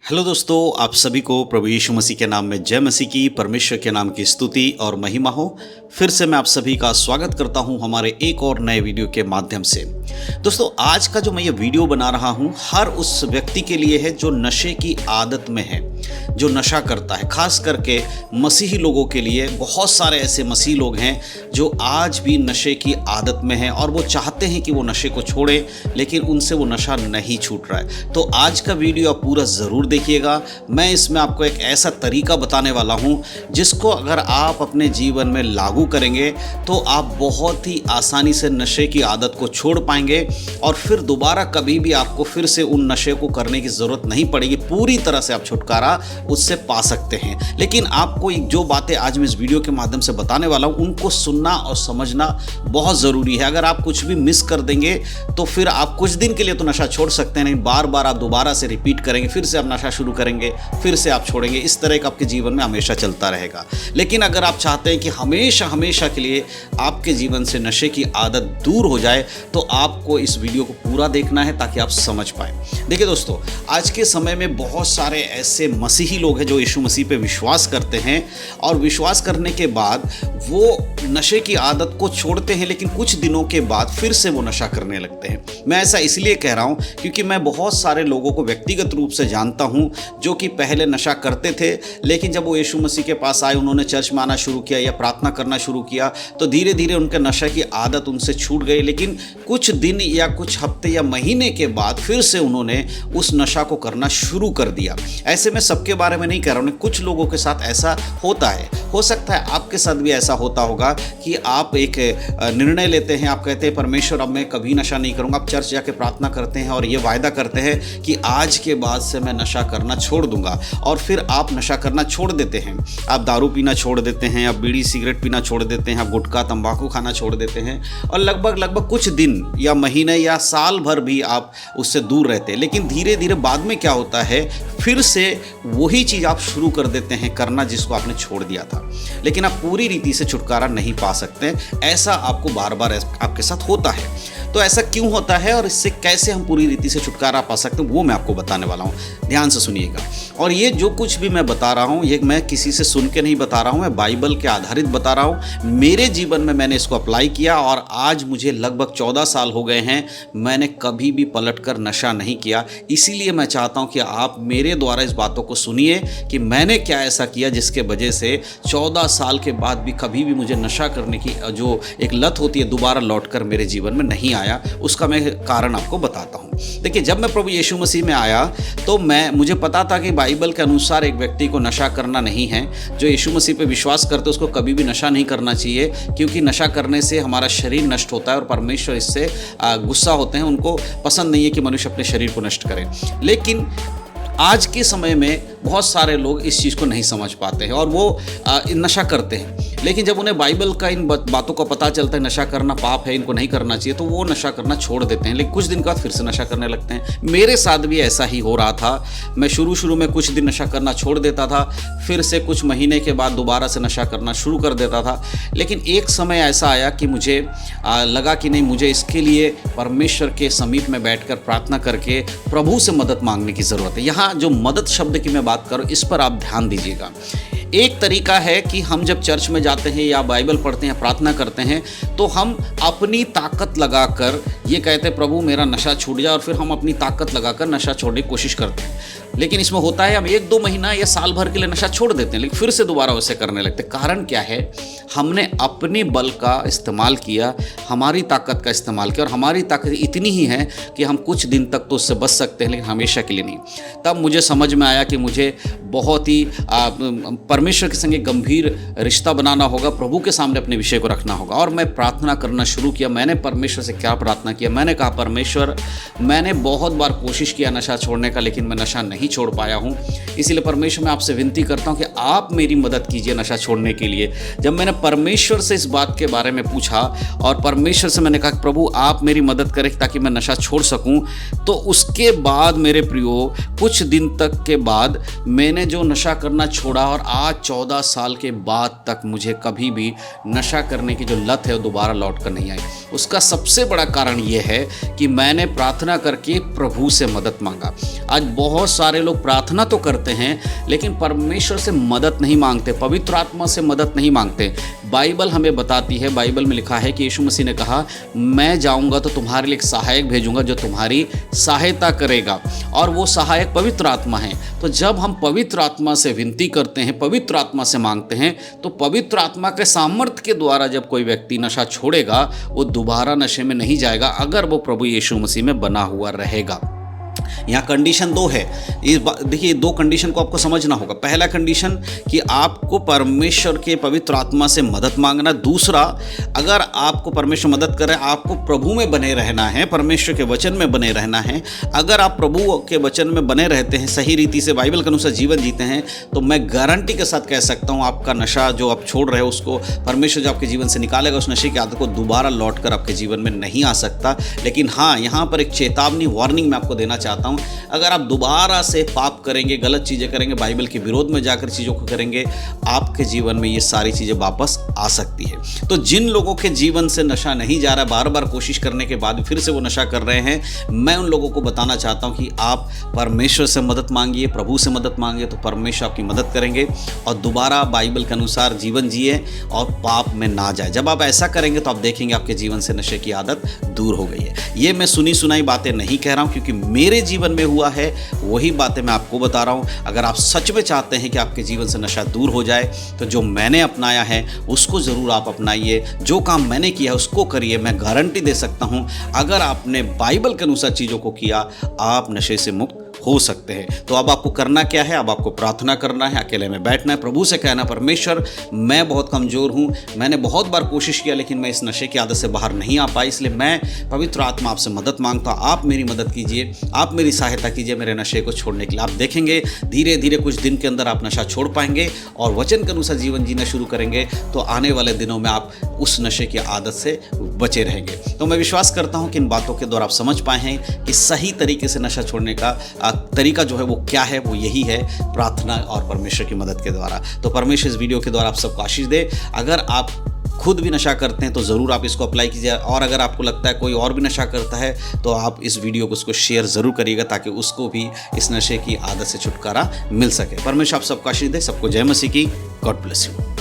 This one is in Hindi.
हेलो दोस्तों, आप सभी को प्रभु यीशु मसीह के नाम में जय मसीह की, परमेश्वर के नाम की स्तुति और महिमा हो। फिर से मैं आप सभी का स्वागत करता हूं हमारे एक और नए वीडियो के माध्यम से। दोस्तों, आज का जो मैं ये वीडियो बना रहा हूं हर उस व्यक्ति के लिए है जो नशे की आदत में है, जो नशा करता है। खास करके मसीही लोगों के लिए बहुत सारे ऐसे मसीही लोग हैं जो आज भी नशे की आदत में हैं और वो चाहते हैं कि वो नशे को छोड़ें, लेकिन उनसे वो नशा नहीं छूट रहा है। तो आज का वीडियो आप पूरा ज़रूर देखिएगा। मैं इसमें आपको एक ऐसा तरीका बताने वाला हूं जिसको अगर आप अपने जीवन में लागू करेंगे तो आप बहुत ही आसानी से नशे की आदत को छोड़ पाएंगे और फिर दोबारा कभी भी आपको फिर से उन नशे को करने की ज़रूरत नहीं पड़ेगी। पूरी तरह से आप छुटकारा उससे पा सकते हैं। लेकिन आपको जो बातें आज मैं इस वीडियो के माध्यम से बताने वाला हूं उनको सुनना और समझना बहुत ज़रूरी है। अगर आप कुछ भी मिस कर देंगे तो फिर आप कुछ दिन के लिए तो नशा छोड़ सकते हैं, नहीं बार बार आप दोबारा से रिपीट करेंगे, फिर से आप नशा शुरू करेंगे, फिर से आप छोड़ेंगे। इस तरह का आपके जीवन में हमेशा चलता रहेगा। लेकिन अगर आप चाहते हैं कि हमेशा हमेशा के लिए आपके जीवन से नशे की आदत दूर हो जाए तो आपको इस वीडियो को पूरा देखना है ताकि आप समझ पाए। देखिए दोस्तों, आज के समय में बहुत सारे ऐसे मसीही लोग हैं जो यीशु मसीह पे विश्वास करते हैं और विश्वास करने के बाद वो नशे की आदत को छोड़ते हैं, लेकिन कुछ दिनों के बाद फिर से वो नशा करने लगते हैं। मैं ऐसा इसलिए कह रहा हूँ क्योंकि मैं बहुत सारे लोगों को व्यक्तिगत रूप से जानता हूँ जो कि पहले नशा करते थे, लेकिन जब वो यीशु मसीह के पास आए, उन्होंने चर्च में आना शुरू किया या प्रार्थना करना शुरू किया तो धीरे धीरे उनके नशा की आदत उनसे छूट गई। लेकिन कुछ दिन या कुछ हफ्ते या महीने के बाद फिर से उन्होंने उस नशा को करना शुरू कर दिया। ऐसे में सबके बारे में नहीं कह रहा हूँ, कुछ लोगों के साथ ऐसा होता है। हो सकता है आपके साथ भी ऐसा होता होगा कि आप एक निर्णय लेते हैं, आप कहते हैं परमेश्वर अब मैं कभी नशा नहीं करूँगा। आप चर्च जाके प्रार्थना करते हैं और ये वायदा करते हैं कि आज के बाद से मैं नशा करना छोड़ दूंगा, और फिर आप नशा करना छोड़ देते हैं। आप दारू पीना छोड़ देते हैं, आप बीड़ी सिगरेट पीना छोड़ देते हैं, आप गुटखा तंबाकू खाना छोड़ देते हैं और लगभग कुछ दिन या महीने या साल भर भी आप उससे दूर रहते हैं। लेकिन धीरे धीरे बाद में क्या होता है, फिर से वही चीज़ आप शुरू कर देते हैं करना जिसको आपने छोड़ दिया था, लेकिन आप पूरी रीति से छुटकारा नहीं पा सकते। ऐसा आपको बार बार आपके साथ होता है। तो ऐसा क्यों होता है और इससे कैसे हम पूरी रीति से छुटकारा पा सकते हैं वो मैं आपको बताने वाला हूँ। ध्यान से सुनिएगा। और ये जो कुछ भी मैं बता रहा हूँ ये मैं किसी से सुन के नहीं बता रहा हूँ, मैं बाइबल के आधारित बता रहा हूँ। मेरे जीवन में मैंने इसको अप्लाई किया और आज मुझे लगभग 14 साल हो गए हैं, मैंने कभी भी पलट कर नशा नहीं किया। इसीलिए मैं चाहता हूँ कि आप मेरे द्वारा इस बातों को सुनिए कि मैंने क्या ऐसा किया जिसके वजह से 14 साल के बाद भी कभी भी मुझे नशा करने की जो एक लत होती है दोबारा लौट कर मेरे जीवन में नहीं आया। उसका मैं कारण आपको बताता हूँ। देखिए, जब मैं प्रभु यीशु मसीह में आया तो मुझे पता था कि बाइबल के अनुसार एक व्यक्ति को नशा करना नहीं है। जो यीशु मसीह पे विश्वास करते उसको कभी भी नशा नहीं करना चाहिए, क्योंकि नशा करने से हमारा शरीर नष्ट होता है और परमेश्वर इससे गुस्सा होते हैं। उनको पसंद नहीं है कि मनुष्य अपने शरीर को नष्ट करे। लेकिन आज के समय में बहुत सारे लोग इस चीज़ को नहीं समझ पाते हैं और वो नशा करते हैं। लेकिन जब उन्हें बाइबल का इन बातों का पता चलता है नशा करना पाप है, इनको नहीं करना चाहिए, तो वो नशा करना छोड़ देते हैं। लेकिन कुछ दिन के बाद फिर से नशा करने लगते हैं। मेरे साथ भी ऐसा ही हो रहा था। मैं शुरू में कुछ दिन नशा करना छोड़ देता था, फिर से कुछ महीने के बाद दोबारा से नशा करना शुरू कर देता था। लेकिन एक समय ऐसा आया कि मुझे लगा कि नहीं, मुझे इसके लिए परमेश्वर के समीप में बैठकर प्रार्थना करके प्रभु से मदद मांगने की ज़रूरत है। यहाँ जो मदद शब्द की मैं बात करूँ इस पर आप ध्यान दीजिएगा। एक तरीका है कि हम जब चर्च में जाते हैं या बाइबल पढ़ते हैं, प्रार्थना करते हैं, तो हम अपनी ताकत लगाकर ये कहते हैं प्रभु मेरा नशा छूट जाए, और फिर हम अपनी ताकत लगाकर नशा छोड़ने की कोशिश करते हैं। लेकिन इसमें होता है हम 1-2 महीना या साल भर के लिए नशा छोड़ देते हैं, लेकिन फिर से दोबारा वैसे करने लगते हैं। कारण क्या है? हमने अपने बल का इस्तेमाल किया, हमारी ताकत का इस्तेमाल किया, और हमारी ताकत इतनी ही है कि हम कुछ दिन तक तो उससे बच सकते हैं, लेकिन हमेशा के लिए नहीं। तब मुझे समझ में आया कि मुझे बहुत ही परमेश्वर के संगे गंभीर रिश्ता बनाना होगा, प्रभु के सामने अपने विषय को रखना होगा। और मैं प्रार्थना करना शुरू किया। मैंने परमेश्वर से क्या प्रार्थना किया? मैंने कहा परमेश्वर, मैंने बहुत बार कोशिश किया नशा छोड़ने का, लेकिन मैं नशा नहीं छोड़ पाया हूँ। इसीलिए परमेश्वर मैं आपसे विनती करता हूँ कि आप मेरी मदद कीजिए नशा छोड़ने के लिए। जब मैंने परमेश्वर से इस बात के बारे में पूछा और परमेश्वर से मैंने कहा कि प्रभु आप मेरी मदद करें ताकि मैं नशा छोड़ सकूं, तो उसके बाद मेरे प्रियो कुछ दिन तक के बाद मैंने जो नशा करना छोड़ा और आज 14 साल के बाद तक मुझे कभी भी नशा करने की जो लत है वो दोबारा लौट कर नहीं आई। उसका सबसे बड़ा कारण ये है कि मैंने प्रार्थना करके प्रभु से मदद मांगा। आज बहुत सारे लोग प्रार्थना तो करते हैं लेकिन परमेश्वर से मदद नहीं मांगते, पवित्र आत्मा से मदद नहीं मांगते। बाइबल हमें बताती है, बाइबल में लिखा है कि यीशु मसीह ने कहा, मैं जाऊंगा तो तुम्हारे लिए एक सहायक भेजूंगा जो तुम्हारी सहायता करेगा, और वो सहायक पवित्र आत्मा है। तो जब हम पवित्र आत्मा से विनती करते हैं, पवित्र आत्मा से मांगते हैं, तो पवित्र आत्मा के सामर्थ्य के द्वारा जब कोई व्यक्ति नशा छोड़ेगा वो दोबारा नशे में नहीं जाएगा, अगर वो प्रभु यीशु मसीह में बना हुआ रहेगा। यहाँ कंडीशन 2 है। देखिए 2 कंडीशन को आपको समझना होगा। पहला कंडीशन कि आपको परमेश्वर के पवित्र आत्मा से मदद मांगना। दूसरा, अगर आपको परमेश्वर मदद करे, आपको प्रभु में बने रहना है, परमेश्वर के वचन में बने रहना है। अगर आप प्रभु के वचन में बने रहते हैं, सही रीति से बाइबल के अनुसार जीवन जीते हैं, तो मैं गारंटी के साथ कह सकता हूँ आपका नशा जो आप छोड़ रहे हो उसको परमेश्वर जो आपके जीवन से निकालेगा, उस नशे की आदत को दोबारा लौट कर आपके जीवन में नहीं आ सकता। लेकिन हाँ, यहाँ पर एक चेतावनी, वार्निंग मैं आपको देना चाहता हूँ। अगर आप दोबारा से पाप करेंगे, गलत चीज़ें करेंगे, बाइबल के विरोध में जाकर चीज़ों को करेंगे, आपके जीवन में ये सारी चीज़ें वापस आ सकती है। तो जिन लोगों के जीवन से नशा नहीं जा रहा, बार बार कोशिश करने के बाद फिर से वो नशा कर रहे हैं, मैं उन लोगों को बताना चाहता हूँ कि आप परमेश्वर से मदद मांगिए, प्रभु से मदद मांगिए, तो परमेश्वर आपकी मदद करेंगे और दोबारा बाइबल के अनुसार जीवन जिए और पाप में ना जाए। जब आप ऐसा करेंगे तो आप देखेंगे आपके जीवन से नशे की आदत दूर हो गई है। ये मैं सुनी सुनाई बातें नहीं कह रहा हूँ, क्योंकि मेरे जीवन में हुआ है वही बातें मैं आपको बता रहा हूं। अगर आप सच में चाहते हैं कि आपके जीवन से नशा दूर हो जाए, तो जो मैंने अपनाया है उसको ज़रूर आप अपनाइए। जो काम मैंने किया है उसको करिए। मैं गारंटी दे सकता हूं, अगर आपने बाइबल के अनुसार चीज़ों को किया, आप नशे से मुक्त हो सकते हैं। तो अब आपको करना क्या है? अब आपको प्रार्थना करना है, अकेले में बैठना है, प्रभु से कहना, परमेश्वर मैं बहुत कमज़ोर हूँ, मैंने बहुत बार कोशिश किया लेकिन मैं इस नशे की आदत से बाहर नहीं आ पाई, इसलिए मैं पवित्र आत्मा आपसे मदद मांगता हूँ। आप मेरी मदद कीजिए, आप मेरी सहायता कीजिए मेरे नशे को छोड़ने के लिए। आप देखेंगे धीरे धीरे कुछ दिन के अंदर आप नशा छोड़ पाएंगे और वचन के अनुसार जीवन जीना शुरू करेंगे, तो आने वाले दिनों में आप उस नशे की आदत से बचे रहेंगे। तो मैं विश्वास करता हूँ कि इन बातों के द्वारा आप समझ पाए हैं कि सही तरीके से नशा छोड़ने का तरीका जो है वो क्या है। वो यही है, प्रार्थना और परमेश्वर की मदद के द्वारा। तो परमेश्वर इस वीडियो के द्वारा आप सबको आशीष दे। अगर आप खुद भी नशा करते हैं तो ज़रूर आप इसको अप्लाई कीजिए, और अगर आपको लगता है कोई और भी नशा करता है तो आप इस वीडियो को उसको शेयर ज़रूर करिएगा, ताकि उसको भी इस नशे की आदत से छुटकारा मिल सके। परमेश्वर आप सबको आशीष दे। सबको जय मसीह की। God bless you.